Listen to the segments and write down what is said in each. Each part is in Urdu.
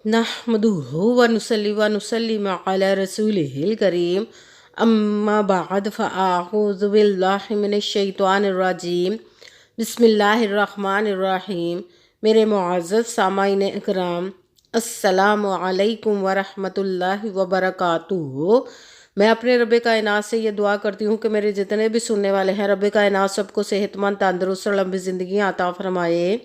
نحمدہ ونصلی ونسلم علی رسولہ الکریم اما بعد فاعوذ باللہ من الشیطان الرجیم بسم اللہ الرحمن الرحیم۔ میرے معزز سامعین اکرام، السلام علیکم ورحمۃ اللہ وبرکاتہ۔ میں اپنے رب کائنات سے یہ دعا کرتی ہوں کہ میرے جتنے بھی سننے والے ہیں، رب کائنات سب کو صحت مند، تندرست اور لمبی زندگی عطا فرمائے۔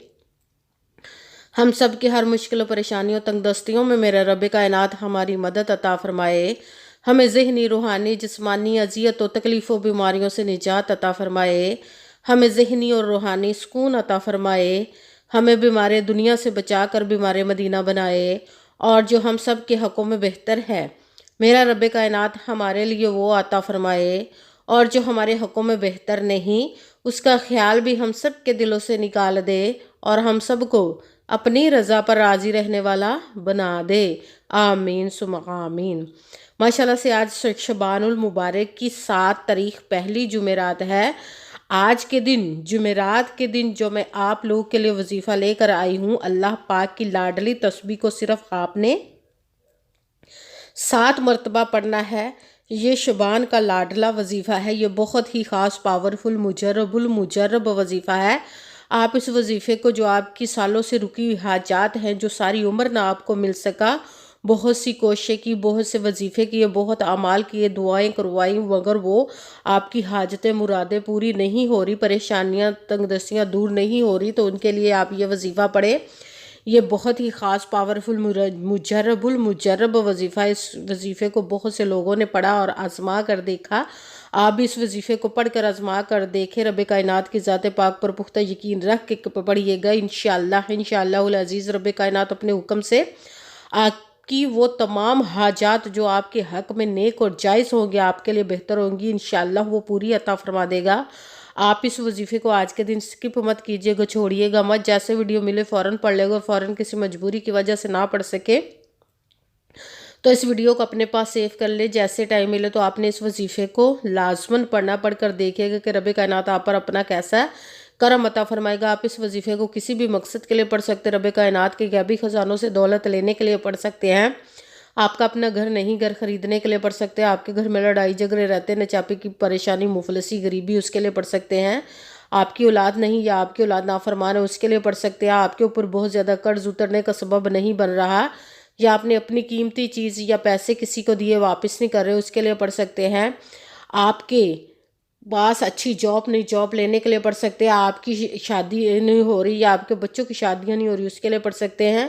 ہم سب کی ہر مشکل و پریشانیوں تنگ دستیوں میں میرا رب کائنات ہماری مدد عطا فرمائے۔ ہمیں ذہنی، روحانی، جسمانی اذیت و تکلیف و بیماریوں سے نجات عطا فرمائے۔ ہمیں ذہنی اور روحانی سکون عطا فرمائے۔ ہمیں بیمار دنیا سے بچا کر بیمار مدینہ بنائے، اور جو ہم سب کے حقوں میں بہتر ہے میرا رب کائنات ہمارے لیے وہ عطا فرمائے، اور جو ہمارے حقوں میں بہتر نہیں اس کا خیال بھی ہم سب کے دلوں سے نکال دے، اور ہم سب کو اپنی رضا پر راضی رہنے والا بنا دے۔ آمین ثم آمین۔ ماشاءاللہ سے آج شعبان المبارک کی 7 تاریخ پہلی جمعرات ہے۔ آج کے دن، جمعرات کے دن، جو میں آپ لوگوں کے لیے وظیفہ لے کر آئی ہوں، اللہ پاک کی لاڈلی تسبیح کو صرف آپ نے 7 مرتبہ پڑھنا ہے۔ یہ شعبان کا لاڈلا وظیفہ ہے، یہ بہت ہی خاص، پاورفل، مجرب المجرب وظیفہ ہے۔ آپ اس وظیفے کو، جو آپ کی سالوں سے رکی ہوئی حاجات ہیں، جو ساری عمر نہ آپ کو مل سکا، بہت سی کوششیں کی، بہت سے وظیفے کیے، بہت اعمال کیے، دعائیں کروائیں، مگر وہ آپ کی حاجتیں، مرادیں پوری نہیں ہو رہی، پریشانیاں، تنگ دستیاں دور نہیں ہو رہی، تو ان کے لیے آپ یہ وظیفہ پڑھیں۔ یہ بہت ہی خاص، پاورفل، مجرب المجرب وظیفہ۔ اس وظیفے کو بہت سے لوگوں نے پڑھا اور آزما کر دیکھا۔ آپ بھی اس وظیفے کو پڑھ کر آزما کر دیکھیں، رب کائنات کی ذات پاک پر پختہ یقین رکھ کے پڑھیے گا۔ انشاءاللہ العزیز رب کائنات اپنے حکم سے آپ کی وہ تمام حاجات جو آپ کے حق میں نیک اور جائز ہوں گے، آپ کے لیے بہتر ہوں گی، انشاءاللہ وہ پوری عطا فرما دے گا۔ آپ اس وظیفے کو آج کے دن سکپ مت کیجیے گا، چھوڑیے گا مت۔ جیسے ویڈیو ملے فوراً پڑھ لے گا، فوراً کسی مجبوری کی وجہ سے نہ پڑھ سکے تو اس ویڈیو کو اپنے پاس سیو کر لے۔ جیسے ٹائم ملے تو آپ نے اس وظیفے کو لازماً پڑھنا، پڑھ کر دیکھیے گا کہ رب کائنات آپ پر اپنا کیسا کرم عطا فرمائے گا۔ آپ اس وظیفے کو کسی بھی مقصد کے لیے پڑھ سکتے، رب کائنات کے غیبی خزانوں سے دولت لینے کے لیے پڑھ سکتے ہیں۔ آپ کا اپنا گھر نہیں، گھر خریدنے کے لیے پڑھ سکتے ہیں۔ آپ کے گھر میں لڑائی جھگڑے رہتے ہیں، ناچاپی کی پریشانی، مفلسی، غریبی، اس کے لیے پڑھ سکتے ہیں۔ آپ کی اولاد نہیں یا آپ کی اولاد نافرمان ہے، اس کے لیے پڑھ سکتے ہیں۔ آپ کے اوپر بہت زیادہ قرض اترنے کا سبب نہیں بن رہا، یا آپ نے اپنی قیمتی چیز یا پیسے کسی کو دیے واپس نہیں کر رہے، اس کے لیے پڑھ سکتے ہیں۔ آپ کے پاس اچھی جاب نہیں، جاب لینے کے لیے پڑھ سکتے ہیں۔ آپ کی شادی نہیں ہو رہی یا آپ کے بچوں کی شادیاں نہیں ہو رہی، اس کے لیے پڑھ سکتے ہیں۔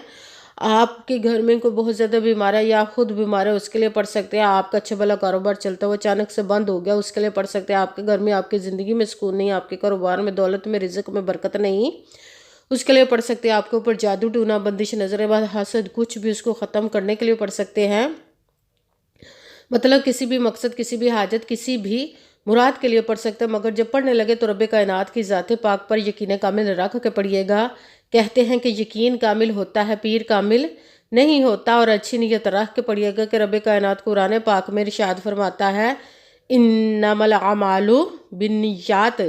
آپ کے گھر میں کوئی بہت زیادہ بیمار ہے یا خود بیمار ہے، اس کے لیے پڑھ سکتے ہیں۔ آپ کا اچھا بھلا کاروبار چلتا ہوا اچانک سے بند ہو گیا، اس کے لیے پڑھ سکتے ہیں۔ آپ کے گھر میں، آپ کی زندگی میں سکون نہیں، آپ کے کاروبار میں، دولت میں، رزق میں برکت نہیں، اس کے لیے پڑھ سکتے ہیں۔ آپ کے اوپر جادو ٹونا، بندش، نظر بد، حسد، کچھ بھی، اس کو ختم کرنے کے لیے پڑھ سکتے ہیں۔ مطلب کسی بھی مقصد، کسی بھی حاجت، کسی بھی مراد کے لیے پڑھ سکتے ہیں، مگر جب پڑھنے لگے تو رب کائنات کی ذات پاک پر یقین کامل رکھ کے پڑھیے گا۔ کہتے ہیں کہ یقین کامل ہوتا ہے، پیر کامل نہیں ہوتا، اور اچھی نیت رکھ کے پڑھیے گا کہ رب کائنات قرآن پاک میں ارشاد فرماتا ہے، انما الاعمال بالنیات،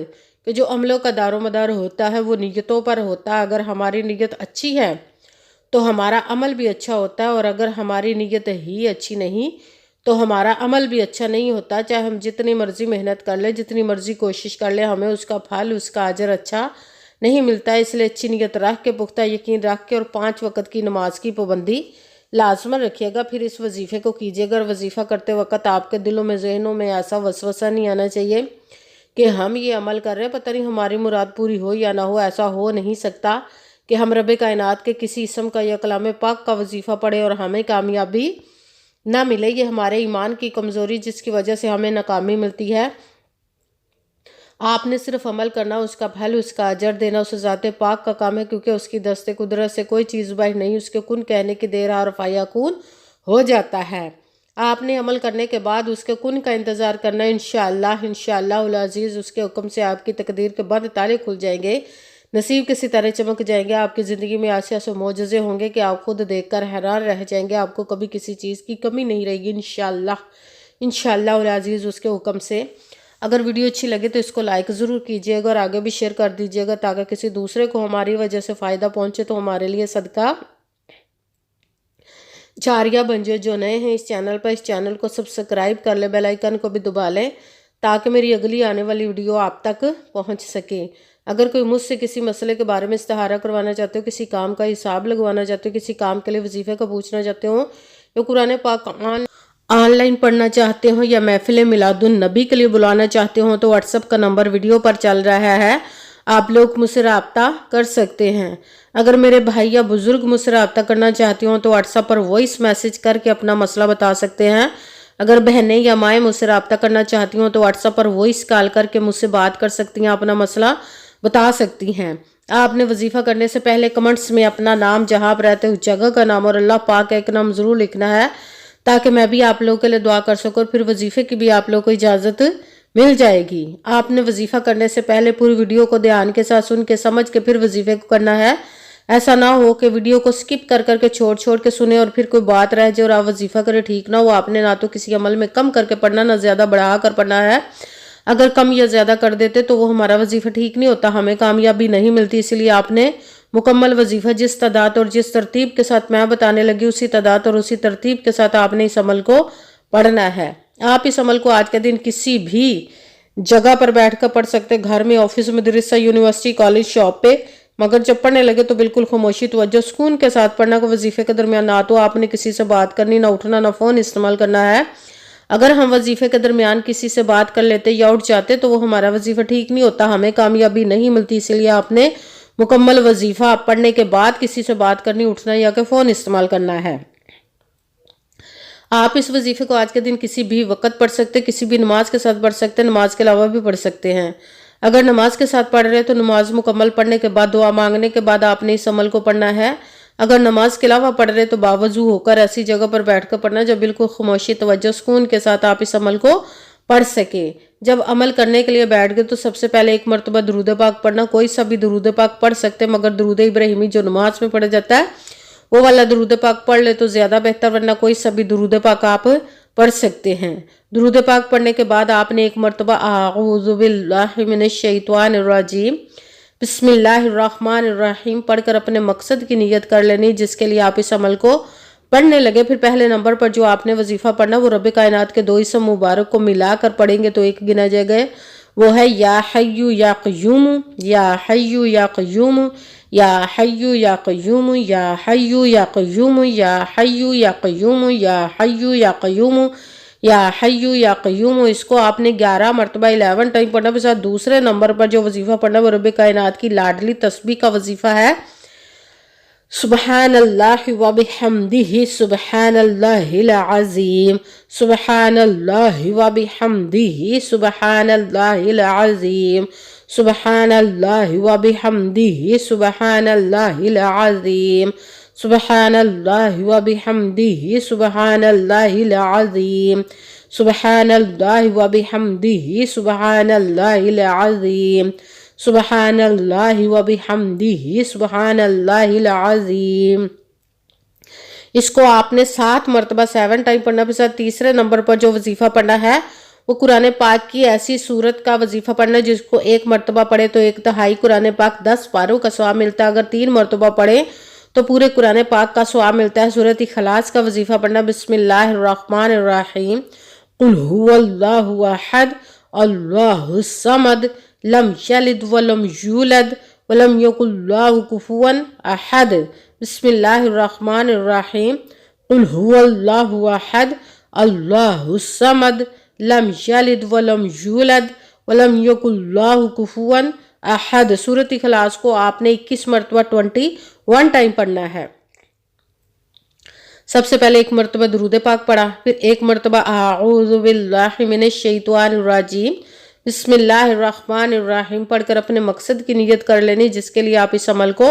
کہ جو عملوں کا دار و مدار ہوتا ہے وہ نیتوں پر ہوتا ہے۔ اگر ہماری نیت اچھی ہے تو ہمارا عمل بھی اچھا ہوتا ہے، اور اگر ہماری نیت ہی اچھی نہیں تو ہمارا عمل بھی اچھا نہیں ہوتا۔ چاہے ہم جتنی مرضی محنت کر لیں، جتنی مرضی کوشش کر لیں، ہمیں اس کا پھل، اس کا اجر اچھا نہیں ملتا ہے۔ اس لیے اچھی نیت رکھ کے، پختہ یقین رکھ کے، اور 5 وقت کی نماز کی پابندی لازماً رکھیے گا۔ پھر اس وظیفے کو کیجیے گا، اور وظیفہ کرتے وقت آپ کے دلوں میں، ذہنوں میں ایسا وسوسہ نہیں آنا چاہیے کہ ہم یہ عمل کر رہے ہیں، پتہ نہیں ہماری مراد پوری ہو یا نہ ہو۔ ایسا ہو نہیں سکتا کہ ہم رب کائنات کے کسی اسم کا یا کلام پاک کا وظیفہ پڑھیں اور ہمیں کامیابی نہ ملے۔ یہ ہمارے ایمان کی کمزوری، جس کی وجہ سے ہمیں ناکامی ملتی ہے۔ آپ نے صرف عمل کرنا، اس کا پھل، اس کا اجر دینا اس ذات پاک کا کام ہے، کیونکہ اس کی دست قدرت سے کوئی چیز باہر نہیں، اس کے کن کہنے کی دیر حرف فیکون ہو جاتا ہے۔ آپ نے عمل کرنے کے بعد اس کے کن کا انتظار کرنا ہے۔ انشاءاللہ العزیز اس کے حکم سے آپ کی تقدیر کے بند تالے کھل جائیں گے، نصیب کے ستارے چمک جائیں گے۔ آپ کی زندگی میں ایسے ایسے معجزے ہوں گے کہ آپ خود دیکھ کر حیران رہ جائیں گے۔ آپ کو کبھی کسی چیز کی کمی نہیں رہے گی، انشاءاللہ العزیز اس کے حکم سے۔ اگر ویڈیو اچھی لگے تو اس کو لائک ضرور کیجیے گا، اور آگے بھی شیئر کر دیجیے گا، تاکہ کسی دوسرے کو ہماری وجہ سے فائدہ پہنچے تو ہمارے لیے صدقہ جاریہ بنجے جو نئے ہیں اس چینل پر، اس چینل کو سبسکرائب کر لیں، بیل آئیکن کو بھی دبا لیں تاکہ میری اگلی آنے والی ویڈیو آپ تک پہنچ سکے۔ اگر کوئی مجھ سے کسی مسئلے کے بارے میں استخارہ کروانا چاہتے ہو، کسی کام کا حساب لگوانا چاہتے ہو، کسی کام کے لیے وظیفے کا پوچھنا چاہتے ہو، یا قرآن پاک آن لائن پڑھنا چاہتے ہو، یا محفل میلاد النبی کے لیے بلانا چاہتے ہو، تو واٹس ایپ کا نمبر ویڈیو پر چل رہا ہے، آپ لوگ مجھ سے رابطہ کر سکتے ہیں۔ اگر میرے بھائی یا بزرگ مجھ سے رابطہ کرنا چاہتی ہوں تو واٹس ایپ پر وائس میسج کر کے اپنا مسئلہ بتا سکتے ہیں۔ اگر بہنیں یا مائیں مجھ سے رابطہ کرنا چاہتی ہوں تو واٹس ایپ پر وائس کال کر کے مجھ سے بات کر سکتی ہیں، اپنا مسئلہ بتا سکتی ہیں۔ آپ نے وظیفہ کرنے سے پہلے کمنٹس میں اپنا نام، جہاں آپ رہتے ہو جگہ کا نام اور اللہ پاک کا ایک نام ضرور لکھنا ہے تاکہ میں بھی آپ لوگوں کے لیے دعا کر سکوں، اور پھر وظیفے کی بھی آپ لوگوں کو اجازت مل جائے گی۔ آپ نے وظیفہ کرنے سے پہلے پوری ویڈیو کو دھیان کے ساتھ سن کے سمجھ کے پھر وظیفے کو کرنا ہے۔ ایسا نہ ہو کہ ویڈیو کو سکپ کر کے چھوڑ کے سنیں اور پھر کوئی بات رہ جائے اور آپ وظیفہ کرے، ٹھیک نہ ہو۔ آپ نے نہ تو کسی عمل میں کم کر کے پڑھنا، نہ زیادہ بڑھا کر پڑھنا ہے۔ اگر کم یا زیادہ کر دیتے تو وہ ہمارا وظیفہ ٹھیک نہیں ہوتا، ہمیں کامیابی نہیں ملتی۔ اس لیے آپ نے مکمل وظیفہ جس تعداد اور جس ترتیب کے ساتھ میں بتانے لگی، اسی تعداد اور اسی ترتیب کے ساتھ آپ نے اس عمل کو پڑھنا ہے۔ آپ اس عمل کو آج کے دن کسی بھی جگہ پر بیٹھ کر پڑھ سکتے، گھر میں، آفس، مدرسہ، یونیورسٹی، کالج، شاپ پہ، مگر جب پڑھنے لگے تو بالکل خاموشی، توجہ، سکون کے ساتھ پڑھنا۔ کو وظیفے کے درمیان نہ تو آپ نے کسی سے بات کرنی، نہ اٹھنا، نہ فون استعمال کرنا ہے۔ اگر ہم وظیفے کے درمیان کسی سے بات کر لیتے یا اٹھ جاتے تو وہ ہمارا وظیفہ ٹھیک نہیں ہوتا، ہمیں کامیابی نہیں ملتی۔ اس لیے آپ نے مکمل وظیفہ پڑھنے کے بعد کسی سے بات کرنی، اٹھنا یا کہ فون استعمال کرنا ہے۔ آپ اس وظیفے کو آج کے دن کسی بھی وقت پڑھ سکتے، کسی بھی نماز کے ساتھ پڑھ سکتے، نماز کے علاوہ بھی پڑھ سکتے ہیں۔ اگر نماز کے ساتھ پڑھ رہے تو نماز مکمل پڑھنے کے بعد، دعا مانگنے کے بعد آپ نے اس عمل کو پڑھنا ہے۔ اگر نماز کے علاوہ پڑھ رہے تو باوضو ہو کر ایسی جگہ پر بیٹھ کر پڑھنا جب بالکل خاموشی، توجہ، سکون کے ساتھ آپ اس عمل کو پڑھ سکے۔ جب عمل کرنے کے لیے بیٹھ گئے تو سب سے پہلے ایک مرتبہ درود پاک پڑھنا، کوئی سا بھی درود پاک پڑھ سکتے، مگر درود ابراہیمی جو نماز میں پڑھا جاتا ہے وہ والا درود پاک پڑھ لے تو زیادہ بہتر، ورنہ کوئی سا بھی درود پاک آپ پڑھ سکتے ہیں۔ درود پاک پڑھنے کے بعد آپ نے ایک مرتبہ اعوذ باللہ من الشیطان الرجیم بسم اللہ الرحمن الرحیم پڑھ کر اپنے مقصد کی نیت کر لینی، جس کے لیے آپ اس عمل کو پڑھنے لگے۔ پھر پہلے نمبر پر جو آپ نے وظیفہ پڑھنا وہ رب کائنات کے 2 اسم مبارک کو ملا کر پڑھیں گے تو ایک گنا جائے گا، وہ ہے یا حی یا قیوم، یا حی یا قیوم، یا حی یا قیوم، یا حی یا قیوم، یا حی یا قیوم، یا حی یا قیوم، یا حی یا قیوم۔ اس کو آپ نے 11 مرتبہ 11 ٹائم پڑھنا۔ پھر ساتھ دوسرے نمبر پر جو وظیفہ پڑھنا وہ رب کائنات کی لاڈلی تسبیح کا وظیفہ ہے، سبحان اللہ و بحمدہ سبحان اللہ العظیم، سبحان اللہ و بحمدہ سبحان اللہ العظیم، سبحان اللہ و بحمدہ سبحان اللہ العظیم، سبحان اللہ و بحمدہ سبحان اللہ العظیم، سبحان اللہ و بحمدہ سبحان اللہ العظیم، سبحان اللہ و بحمدہ سبحان اللہ العظیم۔ اس کو آپ نے 7 مرتبہ 7 ٹائم پڑھنا۔ پھر ساتھ تیسرے نمبر پر جو وظیفہ پڑھنا ہے وہ قرآن پاک کی ایسی سورت کا وظیفہ پڑھنا جس کو 1 مرتبہ پڑھے تو 1/2 قرآن پاک 10 پاروں کا ثواب ملتا ہے، اگر 3 مرتبہ پڑھے تو پورے قرآن پاک کا ثواب ملتا ہے۔ سورۃ اخلاص کا وظیفہ پڑھنا، بسم اللہ الرحمن الرحیم، قل هو اللہ احد اللہ الصمد لم یلد ولم یولد ولم یکن له کفوا احد، بسم اللہ الرحمن الرحیم، قل هو اللہ احد اللہ الصمد لم یلد ولم یولد ولم یکن له کفوا احد۔ سورۃ اخلاص کو آپ نے 21 مرتبہ 21 ٹائم پڑھنا ہے۔ سب سے پہلے 1 مرتبہ درود پاک پڑھا، پھر 1 مرتبہ اعوذ باللہ من الشیطان الرجیم بسم اللہ الرحمن الرحیم پڑھ کر اپنے مقصد کی نیت کر لینی، جس کے لیے آپ اس عمل کو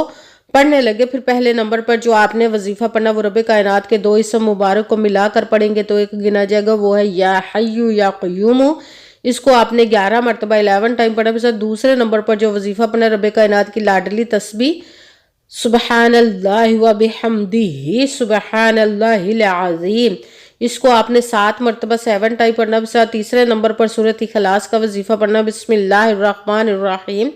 پڑھنے لگے۔ پھر پہلے نمبر پر جو آپ نے وظیفہ پڑھنا وہ رب کائنات کے 2 اسم مبارک کو ملا کر پڑھیں گے تو ایک گنا جائے گا، وہ ہے یا حی یا قیوم۔ اس کو آپ نے 11 مرتبہ 11 ٹائم پڑھنا۔ پھر دوسرے نمبر پر جو وظیفہ پڑھنا رب کائنات کی لاڈلی تسبیح، سبحان اللہ و بحمدہ سبحان اللہ العظیم، اس کو آپ نے 7 مرتبہ 7 ٹائم پڑھنا۔ ساتھ تیسرے نمبر پر سورۃ اخلاص کا وظیفہ پڑھنا، بسم اللہ الرحمن الرحیم،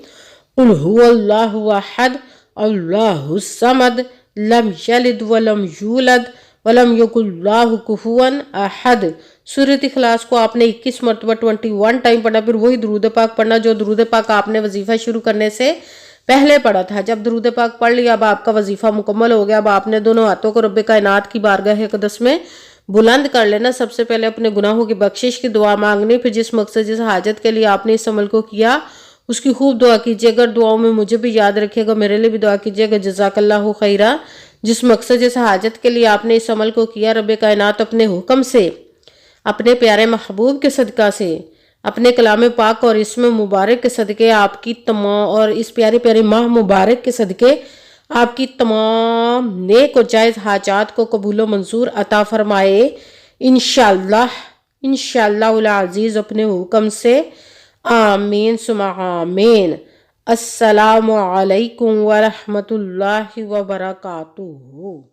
قل هو اللہ احد اللہ الصمد لم یلد ولم یولد ولم یکن اللہ کفوا احد۔ سورۃ اخلاص کو آپ نے 21 مرتبہ 21 ٹائم پڑھنا، پھر وہی درود پاک پڑھنا جو درود پاک آپ نے وظیفہ شروع کرنے سے پہلے پڑھا تھا۔ جب درود پاک پڑھ لیا اب آپ کا وظیفہ مکمل ہو گیا، اب آپ نے دونوں ہاتھوں کو رب کائنات کی بارگاہ اقدس میں بلند کر لینا۔ سب سے پہلے اپنے گناہوں کی بخشش کی دعا مانگنی، پھر جس مقصد جس حاجت کے لیے آپ نے اس عمل کو کیا اس کی خوب دعا کیجیے۔ اگر دعاؤں میں مجھے بھی یاد رکھے گا، میرے لیے بھی دعا کیجیے گا۔ جزاک اللہ خیرہ۔ جس مقصد جس حاجت کے لیے آپ نے اس عمل کو کیا، رب کائنات اپنے حکم سے، اپنے پیارے محبوب کے صدقہ سے، اپنے کلام پاک اور اسم مبارک کے صدقے آپ کی تمام، اور اس پیاری پیاری ماہ مبارک کے صدقے آپ کی تمام نیک و جائز حاجات کو قبول و منظور عطا فرمائے انشاءاللہ، انشاءاللہ العزیز اپنے حکم سے، آمین ثم آمین۔ السلام علیکم ورحمۃ اللہ وبرکاتہ۔